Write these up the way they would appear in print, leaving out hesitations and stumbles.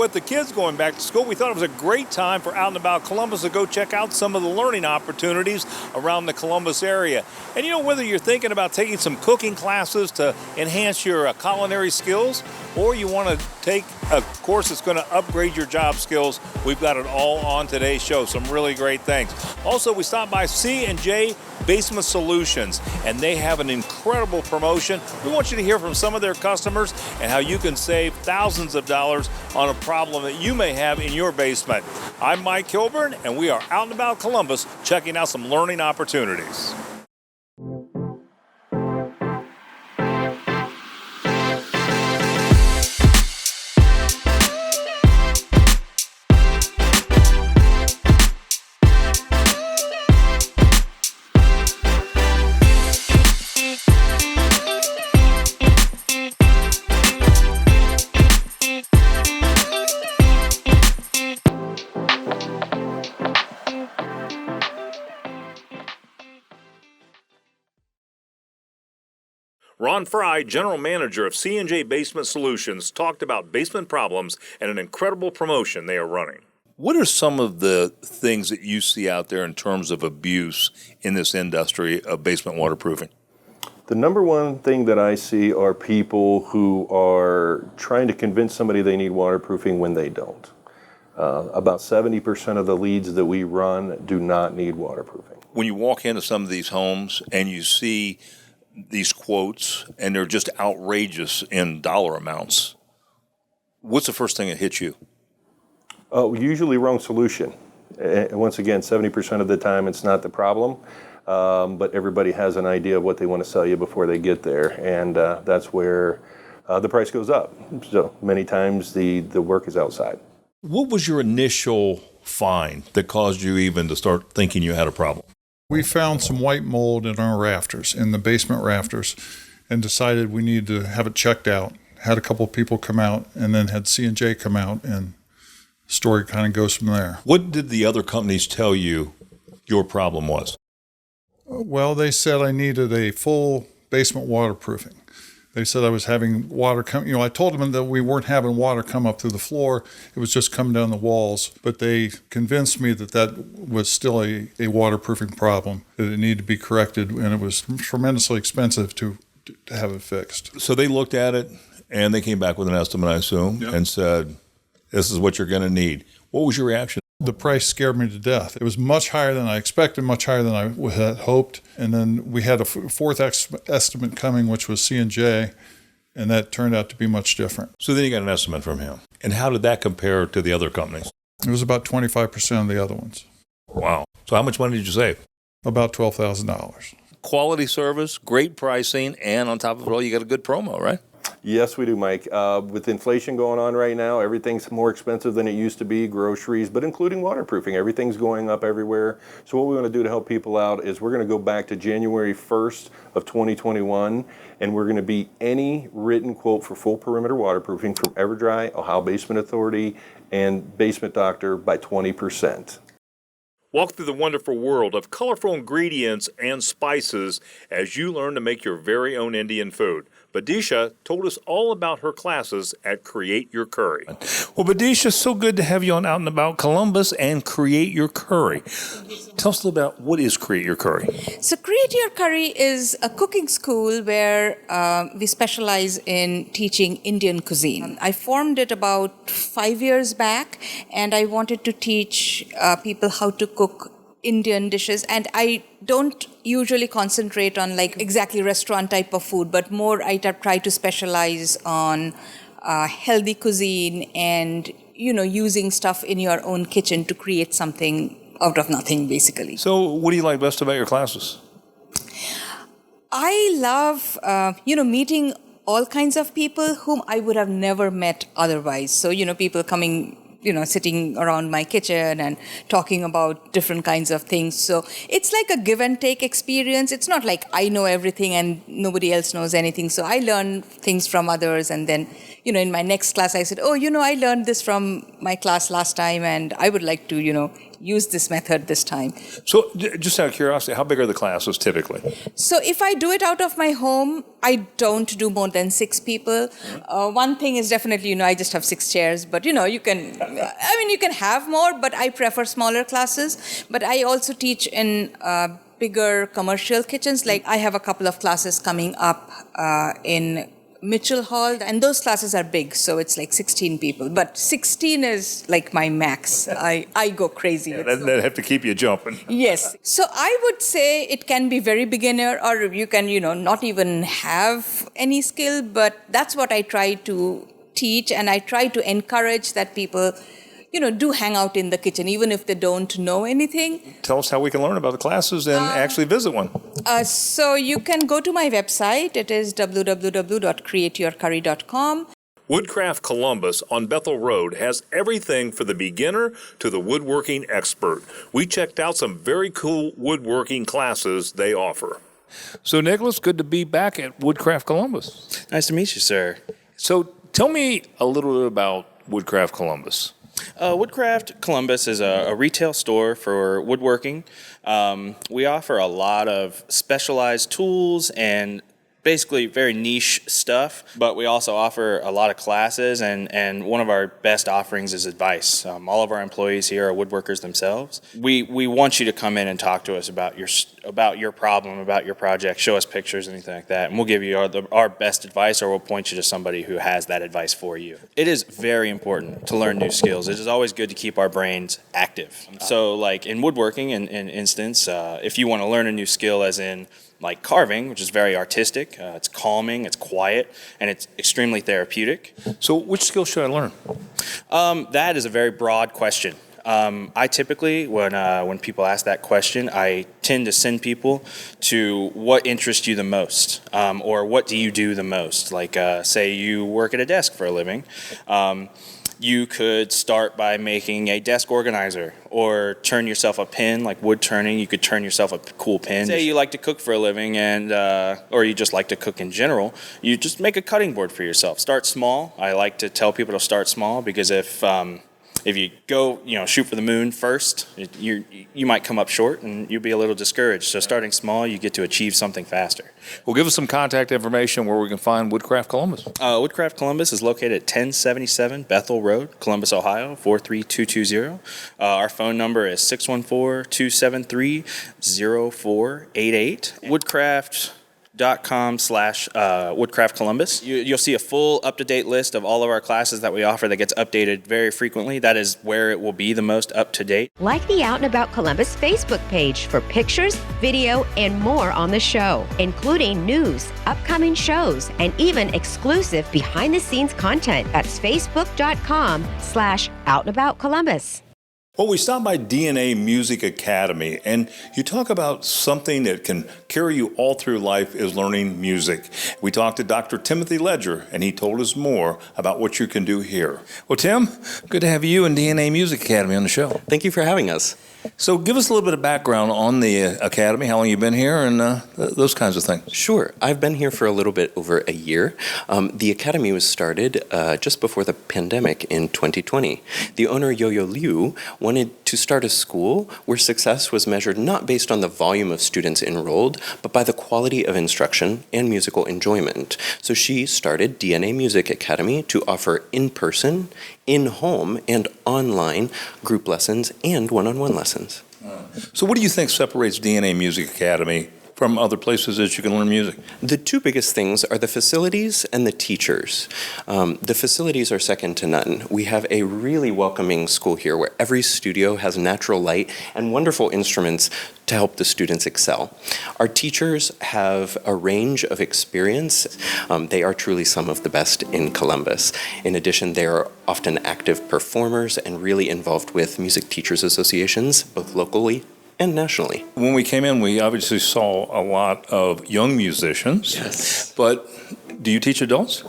with the kids going back to school, we thought it was a great time for Out and About Columbus to go check out some of the learning opportunities around the Columbus area. And whether you're thinking about taking some cooking classes to enhance your culinary skills, or you want to take a course that's going to upgrade your job skills, we've got it all on today's show. Some really great things. Also, we stopped by C&J Basement Solutions, and they have an incredible promotion. We want you to hear from some of their customers and how you can save thousands of dollars on a problem that you may have in your basement. I'm Mike Kilburn, and we are Out and About Columbus checking out some learning opportunities. Ron Fry, General Manager of C&J Basement Solutions, talked about basement problems and an incredible promotion they are running. What are some of the things that you see out there in terms of abuse in this industry of basement waterproofing? The number one thing that I see are people who are trying to convince somebody they need waterproofing when they don't. About 70% of the leads that we run do not need waterproofing. When you walk into some of these homes and you see these quotes, and they're just outrageous in dollar amounts, what's the first thing that hits you? Usually wrong solution. Once again, 70% of the time it's not the problem, but everybody has an idea of what they want to sell you before they get there, and that's where the price goes up. So many times the work is outside. What was your initial find that caused you even to start thinking you had a problem? We found some white mold in our rafters, in the basement rafters, and decided we needed to have it checked out. Had a couple of people come out, and then had C&J come out, and the story kind of goes from there. What did the other companies tell you your problem was? Well, they said I needed a full basement waterproofing. They said I was having water come. I told them that we weren't having water come up through the floor. It was just coming down the walls. But they convinced me that was still a waterproofing problem, that it needed to be corrected, and it was tremendously expensive to have it fixed. So they looked at it, and they came back with an estimate, I assume, and said, this is what you're going to need. What was your reaction? The price scared me to death. It was much higher than I expected, much higher than I had hoped. And then we had a fourth estimate coming, which was C&J, and that turned out to be much different. So then you got an estimate from him. And how did that compare to the other companies? It was about 25% of the other ones. Wow. So how much money did you save? About $12,000. Quality service, great pricing, and on top of it all, you got a good promo, right? Yes, we do, Mike. With inflation going on right now, everything's more expensive than it used to be, groceries, but including waterproofing. Everything's going up everywhere. So what we want to do to help people out is we're going to go back to January 1st of 2021, and we're going to beat any written quote for full perimeter waterproofing from EverDry, Ohio Basement Authority, and Basement Doctor by 20%. Walk through the wonderful world of colorful ingredients and spices as you learn to make your very own Indian food. Badisha told us all about her classes at Create Your Curry. Well, Badisha, so good to have you on Out and About Columbus and Create Your Curry. Tell us a little about what is Create Your Curry. So Create Your Curry is a cooking school where we specialize in teaching Indian cuisine. I formed it about 5 years back, and I wanted to teach people how to cook Indian dishes, and I don't usually concentrate on like exactly restaurant type of food, but more I try to specialize on healthy cuisine and using stuff in your own kitchen to create something out of nothing, basically. So what do you like best about your classes? I love meeting all kinds of people whom I would have never met otherwise. So people coming, sitting around my kitchen and talking about different kinds of things. So it's like a give and take experience. It's not like I know everything and nobody else knows anything. So I learn things from others, and then, in my next class, I said, oh, I learned this from my class last time, and I would like to, use this method this time. So, just out of curiosity, how big are the classes typically? So if I do it out of my home, I don't do more than 6 people. One thing is definitely, I just have 6 chairs, but you can, you can have more, but I prefer smaller classes. But I also teach in bigger commercial kitchens. Like I have a couple of classes coming up in Mitchell Hall, and those classes are big, so it's like 16 people. But 16 is like my max. I go crazy. Yeah, that'd have to keep you jumping. Yes. So I would say it can be very beginner, or you can, not even have any skill, but that's what I try to teach, and I try to encourage that people do hang out in the kitchen, even if they don't know anything. Tell us how we can learn about the classes and actually visit one. So you can go to my website. It is www.createyourcurry.com. Woodcraft Columbus on Bethel Road has everything for the beginner to the woodworking expert. We checked out some very cool woodworking classes they offer. So, Nicholas, good to be back at Woodcraft Columbus. Nice to meet you, sir. So, tell me a little bit about Woodcraft Columbus. Woodcraft Columbus is a retail store for woodworking. We offer a lot of specialized tools and basically very niche stuff, but we also offer a lot of classes, and one of our best offerings is advice. All of our employees here are woodworkers themselves. We want you to come in and talk to us about your problem, about your project, show us pictures, anything like that, and we'll give you our best advice, or we'll point you to somebody who has that advice for you. It is very important to learn new skills. It is always good to keep our brains active. So like in woodworking, in instance, if you want to learn a new skill, as in like carving, which is very artistic, it's calming, it's quiet, and it's extremely therapeutic. So which skill should I learn? That is a very broad question. I typically, when people ask that question, I tend to send people to what interests you the most, or what do you do the most? Like, say you work at a desk for a living. You could start by making a desk organizer, or turn yourself a pin, like wood turning. You could turn yourself a cool pin. Say you like to cook for a living, and or you just like to cook in general. You just make a cutting board for yourself. Start small. I like to tell people to start small, because if you go, shoot for the moon first, you might come up short and you'll be a little discouraged. So starting small, you get to achieve something faster. Well, give us some contact information where we can find Woodcraft Columbus. Woodcraft Columbus is located at 1077 Bethel Road, Columbus, Ohio, 43220. Our phone number is 614-273-0488. Woodcraft.com/Woodcraft Columbus. You'll see a full up-to-date list of all of our classes that we offer that gets updated very frequently. That is where it will be the most up-to-date. Like the Out and About Columbus Facebook page for pictures, video, and more on the show, including news, upcoming shows, and even exclusive behind-the-scenes content. That's facebook.com/OutandAboutColumbus. Well, we stopped by DNA Music Academy, and you talk about something that can carry you all through life is learning music. We talked to Dr. Timothy Ledger, and he told us more about what you can do here. Well, Tim, good to have you and DNA Music Academy on the show. Thank you for having us. So give us a little bit of background on the Academy, how long you've been here, and those kinds of things. Sure. I've been here for a little bit over a year. The Academy was started just before the pandemic in 2020. The owner, Yo-Yo Liu, wanted to start a school where success was measured not based on the volume of students enrolled, but by the quality of instruction and musical enjoyment. So she started DNA Music Academy to offer in-person, in-home, and online group lessons and one-on-one lessons. So what do you think separates DNA Music Academy from other places that you can learn music? The two biggest things are the facilities and the teachers. The facilities are second to none. We have a really welcoming school here where every studio has natural light and wonderful instruments to help the students excel. Our teachers have a range of experience. They are truly some of the best in Columbus. In addition, they are often active performers and really involved with music teachers associations, both locally and nationally. When we came in, we obviously saw a lot of young musicians. Yes. But do you teach adults?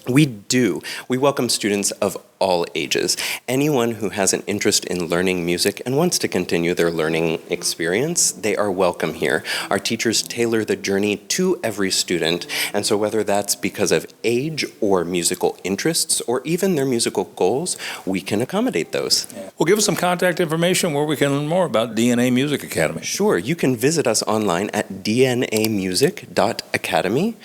We do. We welcome students of all ages. Anyone who has an interest in learning music and wants to continue their learning experience, they are welcome here. Our teachers tailor the journey to every student, and so whether that's because of age or musical interests or even their musical goals, we can accommodate those. Well, give us some contact information where we can learn more about DNA Music Academy. Sure, you can visit us online at dnamusic.academy,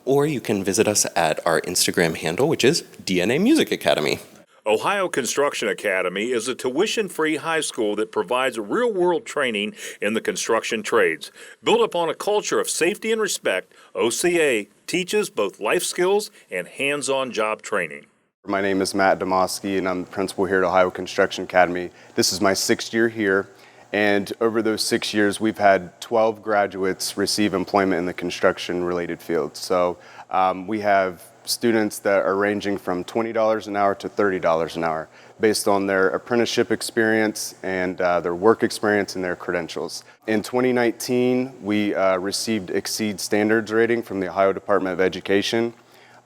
or you can visit us at our Instagram handle, which is DNA Music Academy. Ohio Construction Academy is a tuition-free high school that provides real-world training in the construction trades. Built upon a culture of safety and respect, OCA teaches both life skills and hands-on job training. My name is Matt Demosky, and I'm the principal here at Ohio Construction Academy. This is my 6th year here, and over those 6 years, we've had 12 graduates receive employment in the construction-related field. So we have students that are ranging from $20 an hour to $30 an hour based on their apprenticeship experience and their work experience and their credentials. In 2019, we received Exceed Standards rating from the Ohio Department of Education.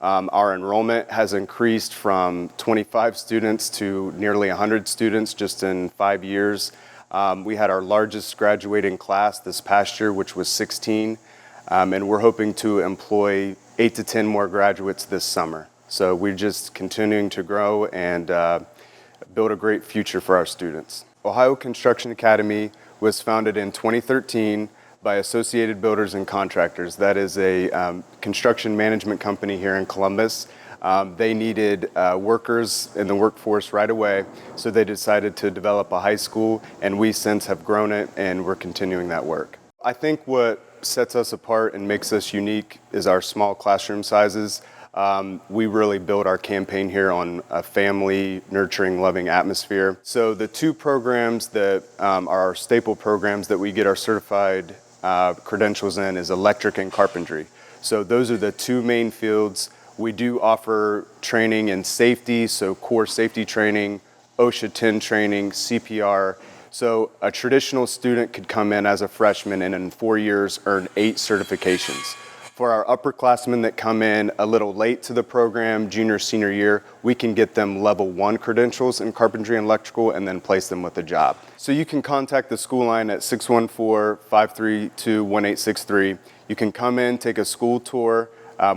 Our enrollment has increased from 25 students to nearly 100 students just in 5 years. We had our largest graduating class this past year, which was 16, and we're hoping to employ 8 to 10 more graduates this summer. So we're just continuing to grow and build a great future for our students. Ohio Construction Academy was founded in 2013 by Associated Builders and Contractors. That is a construction management company here in Columbus. They needed workers in the workforce right away, so they decided to develop a high school, and we since have grown it, and we're continuing that work. I think what sets us apart and makes us unique is our small classroom sizes. We really build our campaign here on a family, nurturing, loving atmosphere. So the 2 programs that are our staple programs that we get our certified credentials in is electric and carpentry. So those are the 2 main fields. We do offer training in safety, so core safety training, OSHA 10 training, CPR. So a traditional student could come in as a freshman and in 4 years earn 8 certifications. For our upperclassmen that come in a little late to the program, junior, senior year, we can get them level 1 credentials in carpentry and electrical and then place them with a job. So you can contact the school line at 614-532-1863. You can come in, take a school tour.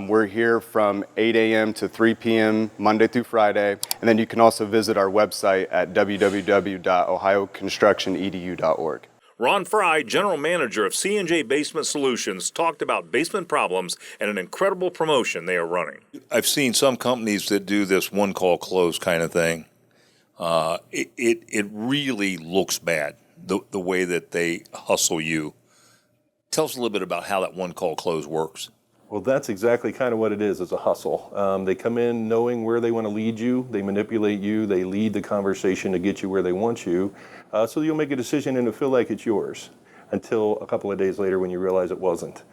We're here from 8 a.m. to 3 p.m. Monday through Friday. And then you can also visit our website at www.ohioconstructionedu.org. Ron Fry, General Manager of C&J Basement Solutions, talked about basement problems and an incredible promotion they are running. I've seen some companies that do this one-call close kind of thing. It really looks bad, the way that they hustle you. Tell us a little bit about how that one-call close works. Well, that's exactly kind of what it is a hustle. They come in knowing where they want to lead you. They manipulate you. They lead the conversation to get you where they want you. So you'll make a decision and it'll feel like it's yours until a couple of days later when you realize it wasn't.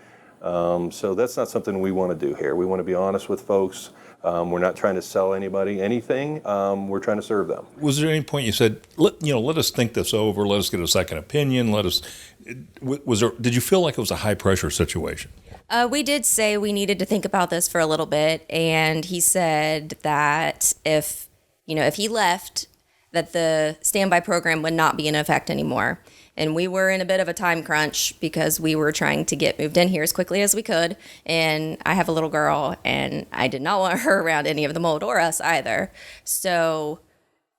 So that's not something we want to do here. We want to be honest with folks. We're not trying to sell anybody anything. We're trying to serve them. Was there any point you said, let us think this over, let us get a second opinion, did you feel like it was a high-pressure situation? We did say we needed to think about this for a little bit, and he said that if he left, that the standby program would not be in effect anymore. And we were in a bit of a time crunch because we were trying to get moved in here as quickly as we could. And I have a little girl, and I did not want her around any of the mold or us either. So,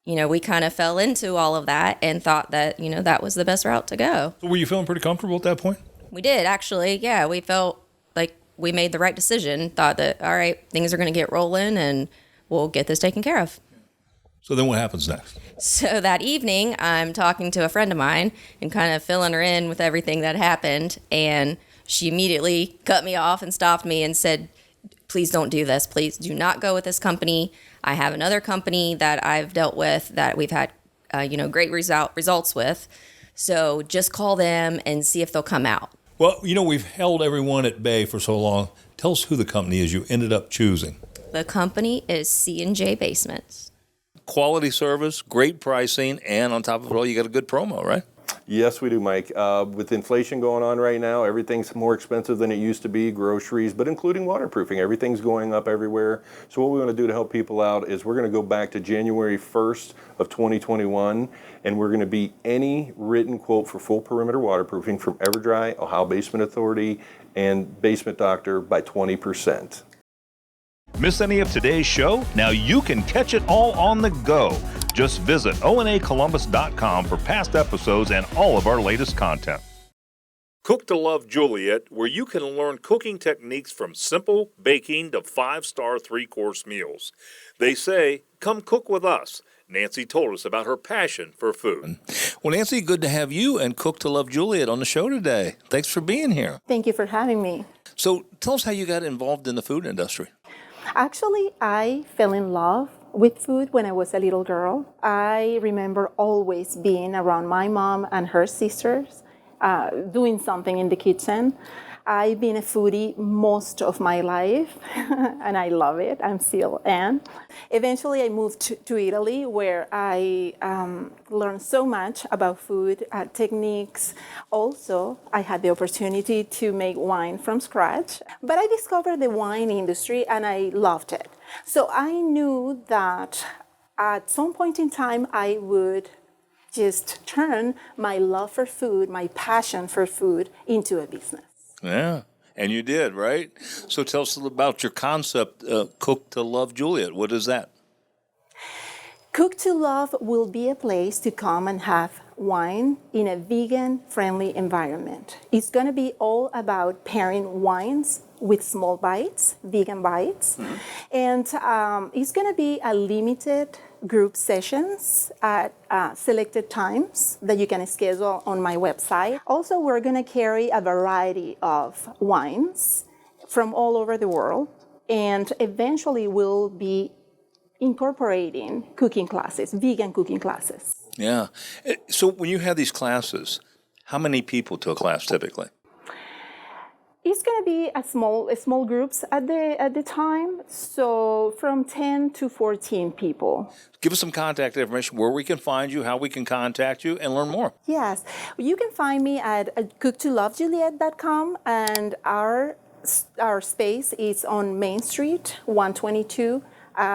we kind of fell into all of that and thought that, that was the best route to go. So were you feeling pretty comfortable at that point? We did, actually. Yeah, we felt like we made the right decision, thought that, all right, things are going to get rolling and we'll get this taken care of. So then what happens next? So that evening, I'm talking to a friend of mine and kind of filling her in with everything that happened. And she immediately cut me off and stopped me and said, please don't do this. Please do not go with this company. I have another company that I've dealt with that we've had, great results with. So just call them and see if they'll come out. Well, we've held everyone at bay for so long. Tell us who the company is you ended up choosing. The company is C&J Basements. Quality service, great pricing, and on top of it all, you got a good promo, right? Yes, we do, Mike. With inflation going on right now, everything's more expensive than it used to be, groceries, but including waterproofing. Everything's going up everywhere. So what we want to do to help people out is we're going to go back to January 1st of 2021, and we're going to beat any written quote for full perimeter waterproofing from EverDry, Ohio Basement Authority, and Basement Doctor by 20%. Miss any of today's show? Now you can catch it all on the go. Just visit onacolumbus.com for past episodes and all of our latest content. Cook to Love Juliet, where you can learn cooking techniques from simple baking to 5-star 3-course meals. They say, come cook with us. Nancy told us about her passion for food. Well, Nancy, good to have you and Cook to Love Juliet on the show today. Thanks for being here. Thank you for having me. So tell us how you got involved in the food industry. Actually, I fell in love with food when I was a little girl. I remember always being around my mom and her sisters, doing something in the kitchen. I've been a foodie most of my life, and I love it. I'm still am. Eventually, I moved to Italy, where I learned so much about food techniques. Also, I had the opportunity to make wine from scratch. But I discovered the wine industry, and I loved it. So I knew that at some point in time, I would just turn my love for food, my passion for food, into a business. Yeah, and you did, right? So tell us about your concept, Cook to Love Juliet. What is that? Cook to Love will be a place to come and have wine in a vegan-friendly environment. It's going to be all about pairing wines with small bites, vegan bites. Mm-hmm. And it's going to be a limited group sessions at selected times that you can schedule on my website. Also, we're going to carry a variety of wines from all over the world, and eventually we'll be incorporating cooking classes, vegan cooking classes. Yeah. So when you have these classes, how many people to a class typically? It's going to be a small groups at the time, so from 10 to 14 people. Give us some contact information, where we can find you, how we can contact you, and learn more. Yes, you can find me at cooktoLoveJuliet.com, and our space is on Main Street, 122.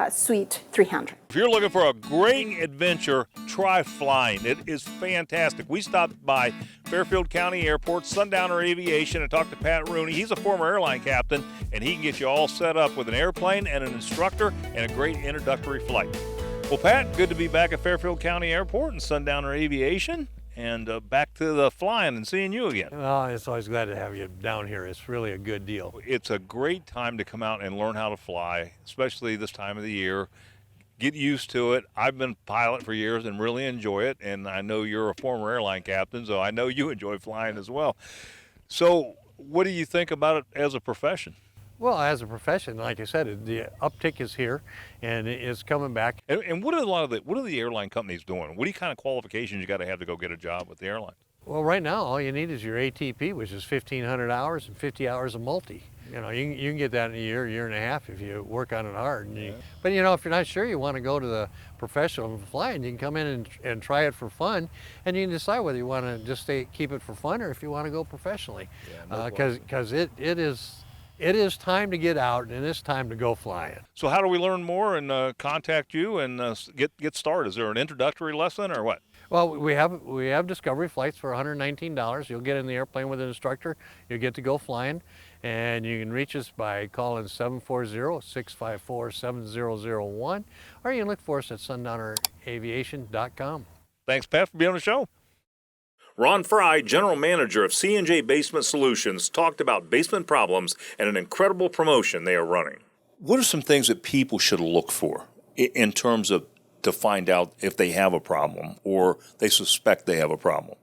Suite 300. If you're looking for a great adventure, try flying. It is fantastic. We stopped by Fairfield County Airport, Sundowner Aviation, and talked to Pat Rooney. He's a former airline captain, and he can get you all set up with an airplane and an instructor and a great introductory flight. Well, Pat, good to be back at Fairfield County Airport and Sundowner Aviation. And back to the flying and seeing you again. Well, it's always glad to have you down here. It's really a good deal. It's a great time to come out and learn how to fly, especially this time of the year. Get used to it. I've been a pilot for years and really enjoy it. And I know you're a former airline captain, so I know you enjoy flying as well. So what do you think about it as a profession? Well, as a profession, like I said, the uptick is here, and it's coming back. And what are the airline companies doing? What kind of qualifications you got to have to go get a job with the airline? Well, right now, all you need is your ATP, which is 1,500 hours and 50 hours of multi. You know, you can get that in a year and a half if you work on it hard. And but you know, if you're not sure you want to go to the professional flying, you can come in and try it for fun, and you can decide whether you want to just keep it for fun or if you want to go professionally. Because it is time to get out, and it's time to go flying. So how do we learn more and contact you and get started? Is there an introductory lesson or what? Well, we have discovery flights for $119. You'll get in the airplane with an instructor. You'll get to go flying, and you can reach us by calling 740-654-7001, or you can look for us at sundowneraviation.com. Thanks, Pat, for being on the show. Ron Fry, General Manager of C&J Basement Solutions, talked about basement problems and an incredible promotion they are running. What are some things that people should look for in terms of to find out if they have a problem or they suspect they have a problem?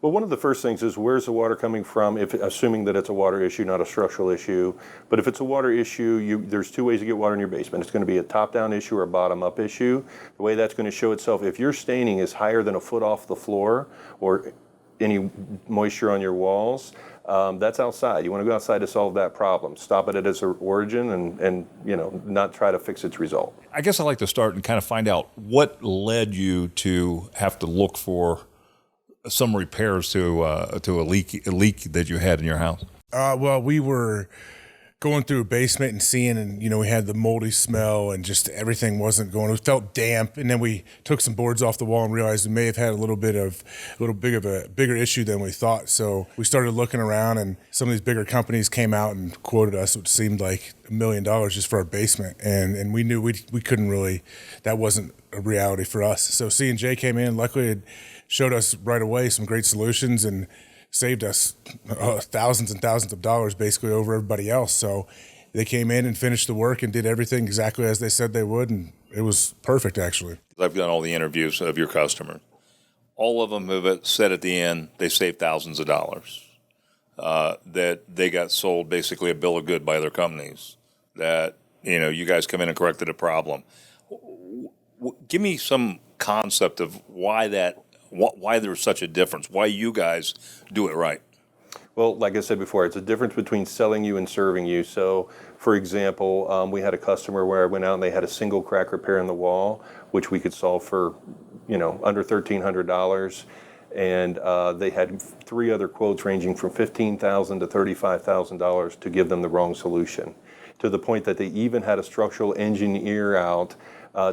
Well, one of the first things is, where's the water coming from, assuming that it's a water issue, not a structural issue. But if it's a water issue, there's two ways to get water in your basement. It's going to be a top-down issue or a bottom-up issue. The way that's going to show itself, if your staining is higher than a foot off the floor or any moisture on your walls, that's outside. You want to go outside to solve that problem. Stop it at its origin and not try to fix its result. I guess I'd like to start and kind of find out what led you to have to look for some repairs to a leak that you had in your house? Well, we were going through a basement and seeing, and we had the moldy smell and just everything wasn't going. It felt damp, and then we took some boards off the wall and realized we may have had a bigger issue than we thought. So we started looking around, and some of these bigger companies came out and quoted us what seemed like $1 million just for our basement, and we knew we couldn't really. That wasn't a reality for us. So C&J came in. Luckily, it showed us right away some great solutions and saved us thousands and thousands of dollars basically over everybody else. So they came in and finished the work and did everything exactly as they said they would, and it was perfect, actually. I've done all the interviews of your customers. All of them have said at the end they saved thousands of dollars, that they got sold basically a bill of good by their companies, that you guys come in and corrected a problem. Give me some concept of why there's such a difference, why you guys do it right. Well, like I said before, it's a difference between selling you and serving you. So, for example, we had a customer where I went out and they had a single crack repair in the wall, which we could solve for, under $1,300. And they had 3 other quotes ranging from $15,000 to $35,000 to give them the wrong solution, to the point that they even had a structural engineer out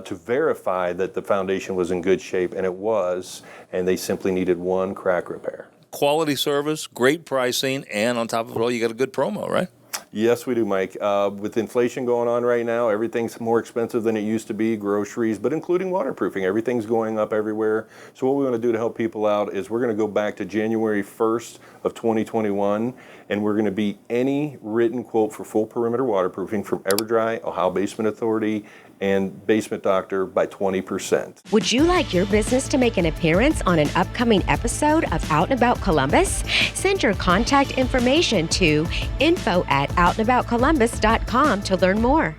to verify that the foundation was in good shape, and it was, and they simply needed 1 crack repair. Quality service, great pricing, and on top of it all, you got a good promo, right? Yes, we do, Mike. With inflation going on right now, everything's more expensive than it used to be, groceries, but including waterproofing. Everything's going up everywhere. So what we want to do to help people out is we're going to go back to January 1st of 2021, and we're going to beat any written quote for full perimeter waterproofing from EverDry, Ohio Basement Authority, and Basement Doctor by 20%. Would you like your business to make an appearance on an upcoming episode of Out and About Columbus? Send your contact information to info@outandaboutcolumbus.com to learn more.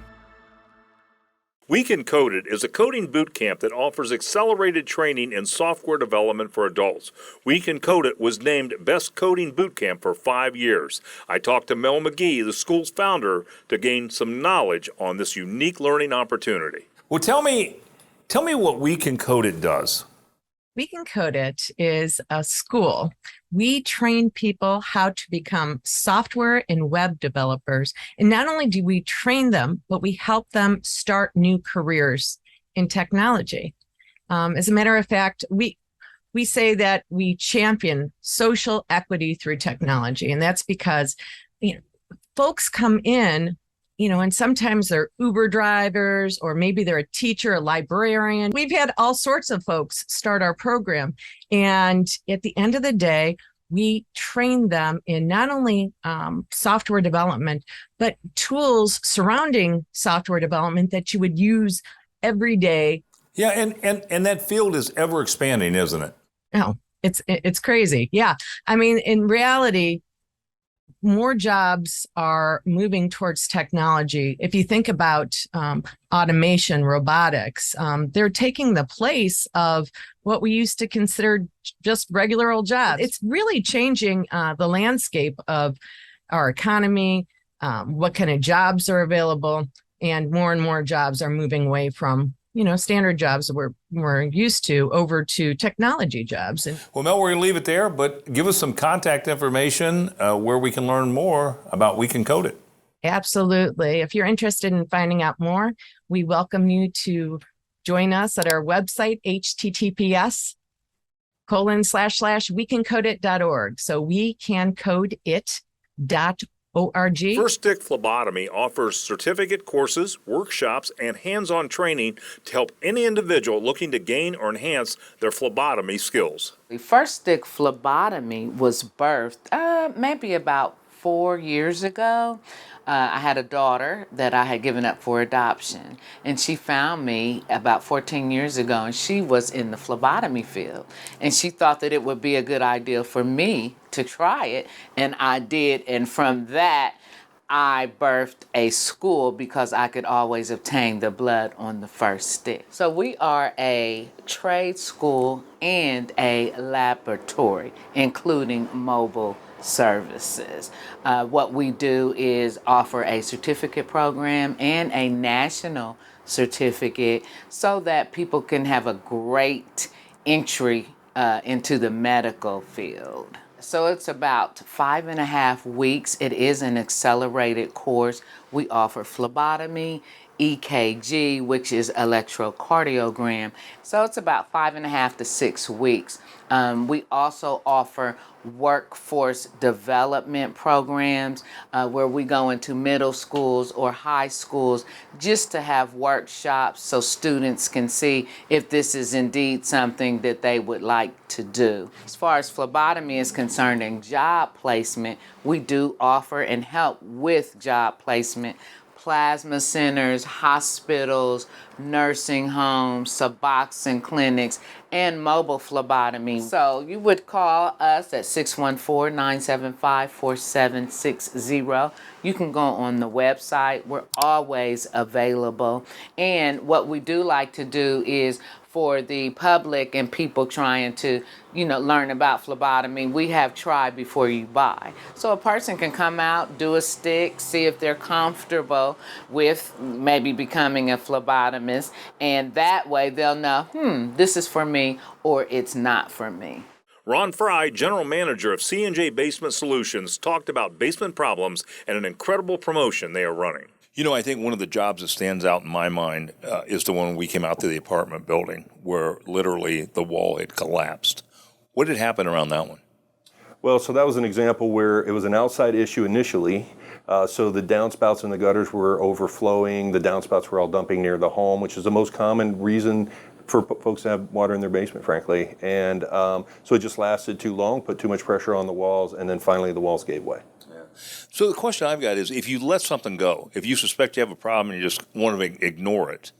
We Can Code It is a coding boot camp that offers accelerated training in software development for adults. We Can Code It was named Best Coding Boot Camp for 5 years. I talked to Mel McGee, the school's founder, to gain some knowledge on this unique learning opportunity. Well, tell me what We Can Code It does. We Can Code It is a school. We train people how to become software and web developers. And not only do we train them, but we help them start new careers in technology. As a matter of fact, we say that we champion social equity through technology. And that's because, folks come in, and sometimes they're Uber drivers, or maybe they're a teacher, a librarian. We've had all sorts of folks start our program. And at the end of the day, we train them in not only software development, but tools surrounding software development that you would use every day. Yeah, and that field is ever expanding, isn't it? Oh, it's crazy. Yeah. I mean, in reality, more jobs are moving towards technology. If you think about automation, robotics, they're taking the place of what we used to consider just regular old jobs. It's really changing the landscape of our economy, what kind of jobs are available, and more jobs are moving away from standard jobs that we're used to over to technology jobs. Well, Mel, we're going to leave it there, but give us some contact information where we can learn more about We Can Code It. Absolutely. If you're interested in finding out more, we welcome you to join us at our website, https://wecancodeit.org. So wecancodeit.org. First Stick Phlebotomy offers certificate courses, workshops, and hands-on training to help any individual looking to gain or enhance their phlebotomy skills. First Stick Phlebotomy was birthed maybe about 4 years ago. I had a daughter that I had given up for adoption, and she found me about 14 years ago, and she was in the phlebotomy field, and she thought that it would be a good idea for me to try it, and I did, and from that, I birthed a school because I could always obtain the blood on the first stick. So we are a trade school and a laboratory, including mobile services. What we do is offer a certificate program and a national certificate so that people can have a great entry into the medical field. So it's about 5.5 weeks. It is an accelerated course. We offer phlebotomy, EKG, which is electrocardiogram. So it's about 5.5 to 6 weeks. We also offer workforce development programs where we go into middle schools or high schools just to have workshops so students can see if this is indeed something that they would like to do. As far as phlebotomy is concerned and job placement, we do offer and help with job placement. Plasma centers, hospitals, nursing homes, Suboxone clinics, and mobile phlebotomy. So you would call us at 614-975-4760. You can go on the website. We're always available. And what we do like to do is for the public and people trying to, learn about phlebotomy, we have try before you buy. So a person can come out, do a stick, see if they're comfortable with maybe becoming a phlebotomist, and that way they'll know, this is for me or it's not for me. Ron Fry, General Manager of C&J Basement Solutions, talked about basement problems and an incredible promotion they are running. I think one of the jobs that stands out in my mind is the one we came out to the apartment building where literally the wall had collapsed. What did happen around that one? Well, so that was an example where it was an outside issue initially. So the downspouts in the gutters were overflowing. The downspouts were all dumping near the home, which is the most common reason for folks to have water in their basement, frankly. And so it just lasted too long, put too much pressure on the walls, and then finally the walls gave way. So the question I've got is, if you let something go, if you suspect you have a problem and you just want to ignore it,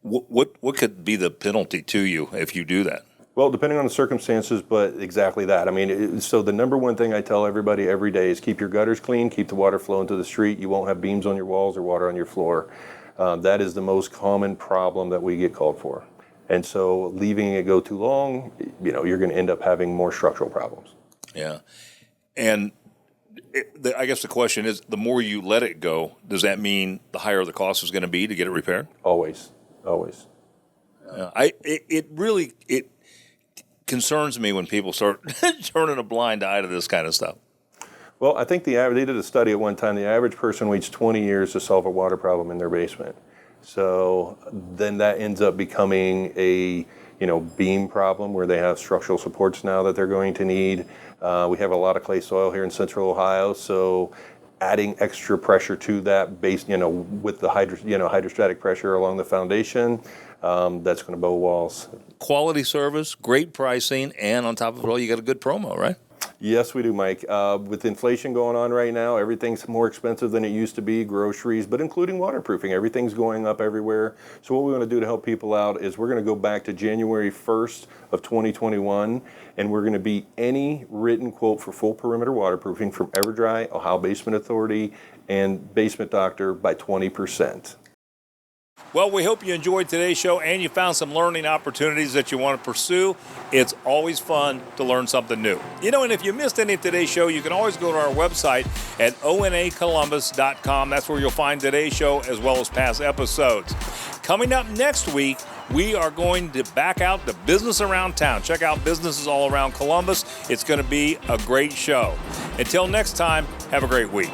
what could be the penalty to you if you do that? Well, depending on the circumstances, but exactly that. I mean, so the number one thing I tell everybody every day is keep your gutters clean, keep the water flowing to the street. You won't have beams on your walls or water on your floor. That is the most common problem that we get called for. And so leaving it go too long, you're going to end up having more structural problems. Yeah. And I guess the question is, the more you let it go, does that mean the higher the cost is going to be to get it repaired? Always. It really concerns me when people start turning a blind eye to this kind of stuff. Well, I think they did a study at one time. The average person waits 20 years to solve a water problem in their basement. So then that ends up becoming a beam problem where they have structural supports now that they're going to need. We have a lot of clay soil here in Central Ohio, so adding extra pressure to that base, with the hydrostatic pressure along the foundation, that's going to bow walls. Quality service, great pricing, and on top of it all, you got a good promo, right? Yes, we do, Mike. With inflation going on right now, everything's more expensive than it used to be, groceries, but including waterproofing. Everything's going up everywhere. So what we want to do to help people out is we're going to go back to January 1st of 2021, and we're going to beat any written quote for full perimeter waterproofing from EverDry, Ohio Basement Authority, and Basement Doctor by 20%. Well, we hope you enjoyed today's show and you found some learning opportunities that you want to pursue. It's always fun to learn something new. And if you missed any of today's show, you can always go to our website at onacolumbus.com. That's where you'll find today's show as well as past episodes. Coming up next week, we are going to back out to Business Around Town. Check out businesses all around Columbus. It's going to be a great show. Until next time, have a great week.